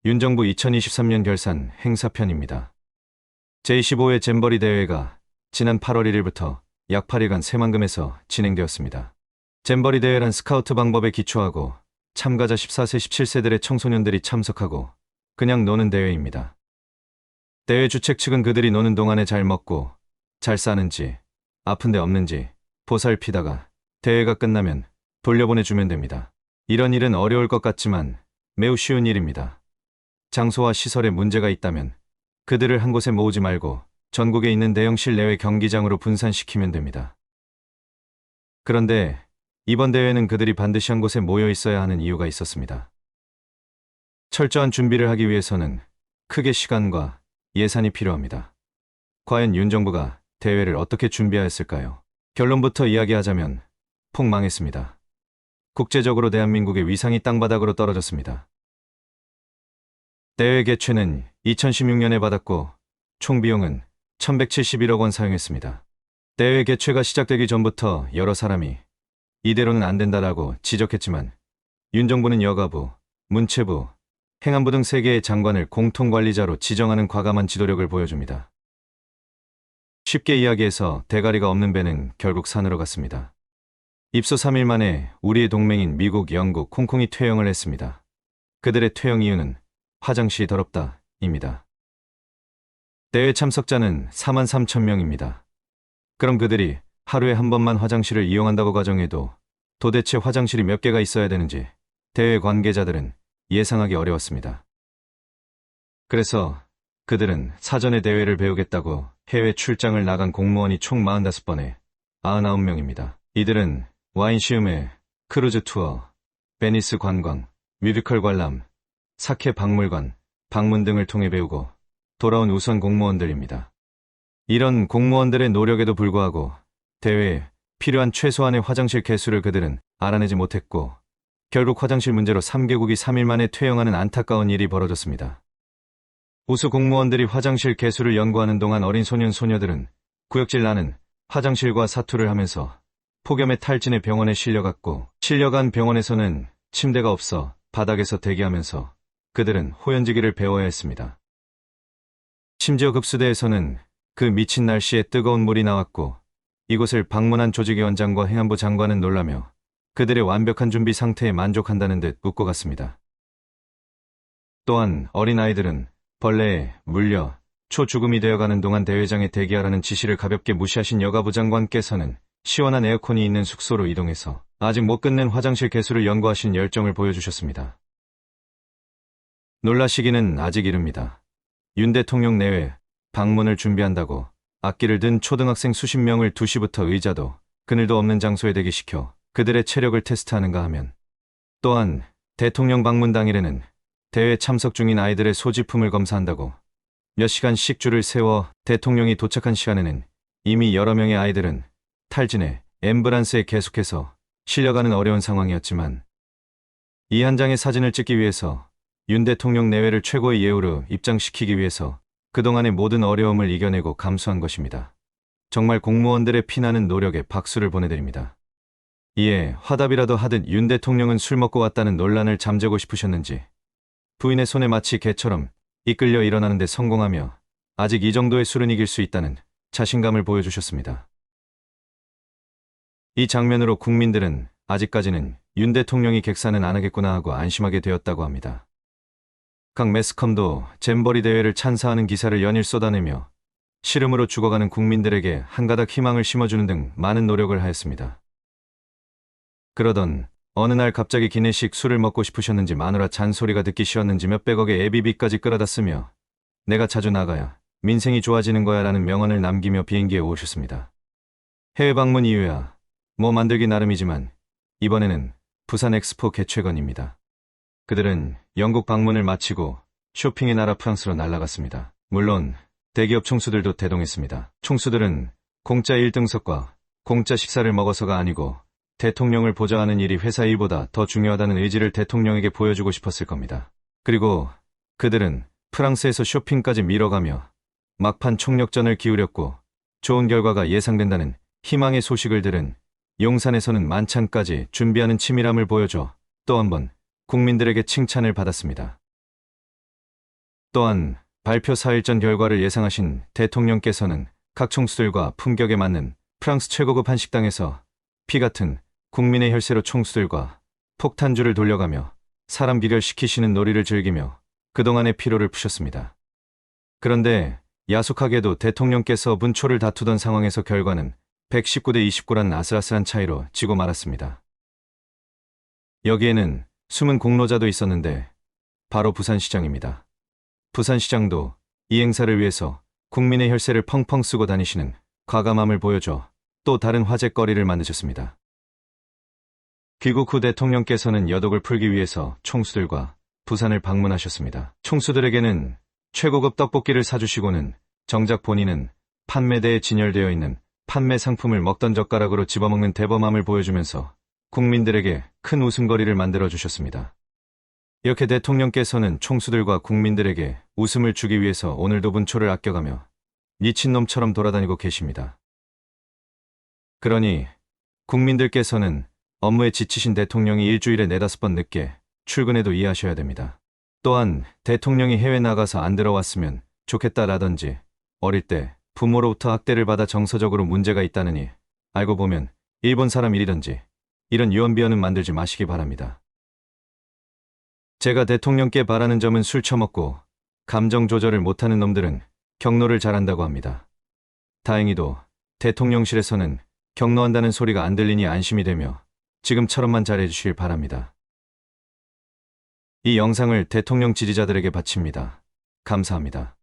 윤 정부 2023년 결산 행사편입니다. 제25회 잼버리 대회가 지난 8월 1일부터 약 8일간 새만금에서 진행되었습니다. 잼버리 대회란 스카우트 방법에 기초하고 참가자 14세, 17세들의 청소년들이 참석하고 그냥 노는 대회입니다. 대회 주최 측은 그들이 노는 동안에 잘 먹고 잘 싸는지 아픈 데 없는지 보살피다가 대회가 끝나면 돌려보내주면 됩니다. 이런 일은 어려울 것 같지만 매우 쉬운 일입니다. 장소와 시설에 문제가 있다면 그들을 한 곳에 모으지 말고 전국에 있는 대형 실내외 경기장으로 분산시키면 됩니다. 그런데 이번 대회는 그들이 반드시 한 곳에 모여 있어야 하는 이유가 있었습니다. 철저한 준비를 하기 위해서는 크게 시간과 예산이 필요합니다. 과연 윤 정부가 대회를 어떻게 준비하였을까요? 결론부터 이야기하자면 폭망했습니다. 국제적으로 대한민국의 위상이 땅바닥으로 떨어졌습니다. 대회 개최는 2016년에 받았고 총 비용은 1171억 원 사용했습니다. 대회 개최가 시작되기 전부터 여러 사람이 이대로는 안 된다라고 지적했지만 윤 정부는 여가부, 문체부, 행안부 등 3개의 장관을 공통관리자로 지정하는 과감한 지도력을 보여줍니다. 쉽게 이야기해서 대가리가 없는 배는 결국 산으로 갔습니다. 입소 3일 만에 우리의 동맹인 미국, 영국, 홍콩이 퇴영을 했습니다. 그들의 퇴영 이유는 화장실이 더럽다 입니다. 대회 참석자는 4만 3천 명입니다. 그럼 그들이 하루에 한 번만 화장실을 이용한다고 가정해도 도대체 화장실이 몇 개가 있어야 되는지 대회 관계자들은 예상하기 어려웠습니다. 그래서 그들은 사전에 대회를 배우겠다고 해외 출장을 나간 공무원이 총 45번에 99명입니다. 이들은 와인 시음회, 크루즈 투어, 베니스 관광, 뮤지컬 관람, 사케 박물관, 방문 등을 통해 배우고 돌아온 우선 공무원들입니다. 이런 공무원들의 노력에도 불구하고 대회에 필요한 최소한의 화장실 개수를 그들은 알아내지 못했고 결국 화장실 문제로 3개국이 3일 만에 퇴영하는 안타까운 일이 벌어졌습니다. 우수 공무원들이 화장실 개수를 연구하는 동안 어린 소년 소녀들은 구역질 나는 화장실과 사투를 하면서 폭염에 탈진해 병원에 실려갔고 실려간 병원에서는 침대가 없어 바닥에서 대기하면서 그들은 호연지기를 배워야 했습니다. 심지어 급수대에서는 그 미친 날씨에 뜨거운 물이 나왔고 이곳을 방문한 조직위원장과 행안부 장관은 놀라며 그들의 완벽한 준비 상태에 만족한다는 듯 웃고 갔습니다. 또한 어린아이들은 벌레에 물려 초죽음이 되어가는 동안 대회장에 대기하라는 지시를 가볍게 무시하신 여가부 장관께서는 시원한 에어컨이 있는 숙소로 이동해서 아직 못 끝낸 화장실 개수를 연구하신 열정을 보여주셨습니다. 놀라시기는 아직 이릅니다. 윤 대통령 내외 방문을 준비한다고 악기를 든 초등학생 수십 명을 2시부터 의자도 그늘도 없는 장소에 대기시켜 그들의 체력을 테스트하는가 하면 또한 대통령 방문 당일에는 대회 참석 중인 아이들의 소지품을 검사한다고 몇 시간씩 줄을 세워 대통령이 도착한 시간에는 이미 여러 명의 아이들은 탈진해 앰뷸런스에 계속해서 실려가는 어려운 상황이었지만 이 한 장의 사진을 찍기 위해서 윤 대통령 내외를 최고의 예우로 입장시키기 위해서 그동안의 모든 어려움을 이겨내고 감수한 것입니다. 정말 공무원들의 피나는 노력에 박수를 보내드립니다. 이에 화답이라도 하듯 윤 대통령은 술 먹고 왔다는 논란을 잠재고 싶으셨는지 부인의 손에 마치 개처럼 이끌려 일어나는 데 성공하며 아직 이 정도의 술은 이길 수 있다는 자신감을 보여주셨습니다. 이 장면으로 국민들은 아직까지는 윤 대통령이 객사는 안 하겠구나 하고 안심하게 되었다고 합니다. 각 매스컴도 잼버리 대회를 찬사하는 기사를 연일 쏟아내며 시름으로 죽어가는 국민들에게 한가닥 희망을 심어주는 등 많은 노력을 하였습니다. 그러던 어느 날 갑자기 기내식 술을 먹고 싶으셨는지 마누라 잔소리가 듣기 싫었는지 몇백억의 예비비까지 끌어다 쓰며 내가 자주 나가야 민생이 좋아지는 거야 라는 명언을 남기며 비행기에 오셨습니다. 해외 방문 이유야 뭐 만들기 나름이지만 이번에는 부산 엑스포 개최건입니다. 그들은 영국 방문을 마치고 쇼핑의 나라 프랑스로 날아갔습니다. 물론 대기업 총수들도 대동했습니다. 총수들은 공짜 1등석과 공짜 식사를 먹어서가 아니고 대통령을 보좌하는 일이 회사 일보다 더 중요하다는 의지를 대통령에게 보여주고 싶었을 겁니다. 그리고 그들은 프랑스에서 쇼핑까지 밀어가며 막판 총력전을 기울였고 좋은 결과가 예상된다는 희망의 소식을 들은 용산에서는 만찬까지 준비하는 치밀함을 보여줘 또 한 번 국민들에게 칭찬을 받았습니다. 또한 발표 4일 전 결과를 예상하신 대통령께서는 각 총수들과 품격에 맞는 프랑스 최고급 한식당에서 피 같은 국민의 혈세로 총수들과 폭탄주를 돌려가며 사람 기절시키시는 놀이를 즐기며 그동안의 피로를 푸셨습니다. 그런데 야속하게도 대통령께서 문초를 다투던 상황에서 결과는 119대 29란 아슬아슬한 차이로 지고 말았습니다. 여기에는 숨은 공로자도 있었는데 바로 부산시장입니다. 부산시장도 이 행사를 위해서 국민의 혈세를 펑펑 쓰고 다니시는 과감함을 보여줘 또 다른 화제거리를 만드셨습니다. 귀국 후 대통령께서는 여독을 풀기 위해서 총수들과 부산을 방문하셨습니다. 총수들에게는 최고급 떡볶이를 사주시고는 정작 본인은 판매대에 진열되어 있는 판매 상품을 먹던 젓가락으로 집어먹는 대범함을 보여주면서 국민들에게 큰 웃음거리를 만들어주셨습니다. 이렇게 대통령께서는 총수들과 국민들에게 웃음을 주기 위해서 오늘도 문초를 아껴가며 미친놈처럼 돌아다니고 계십니다. 그러니 국민들께서는 업무에 지치신 대통령이 일주일에 4~5번 늦게 출근해도 이해하셔야 됩니다. 또한 대통령이 해외 나가서 안 들어왔으면 좋겠다라든지 어릴 때 부모로부터 학대를 받아 정서적으로 문제가 있다느니 알고 보면 일본 사람 일이던지 이런 유언비어는 만들지 마시기 바랍니다. 제가 대통령께 바라는 점은 술 처먹고 감정 조절을 못하는 놈들은 경로를 잘한다고 합니다. 다행히도 대통령실에서는 경로한다는 소리가 안 들리니 안심이 되며 지금처럼만 잘해주시길 바랍니다. 이 영상을 대통령 지지자들에게 바칩니다. 감사합니다.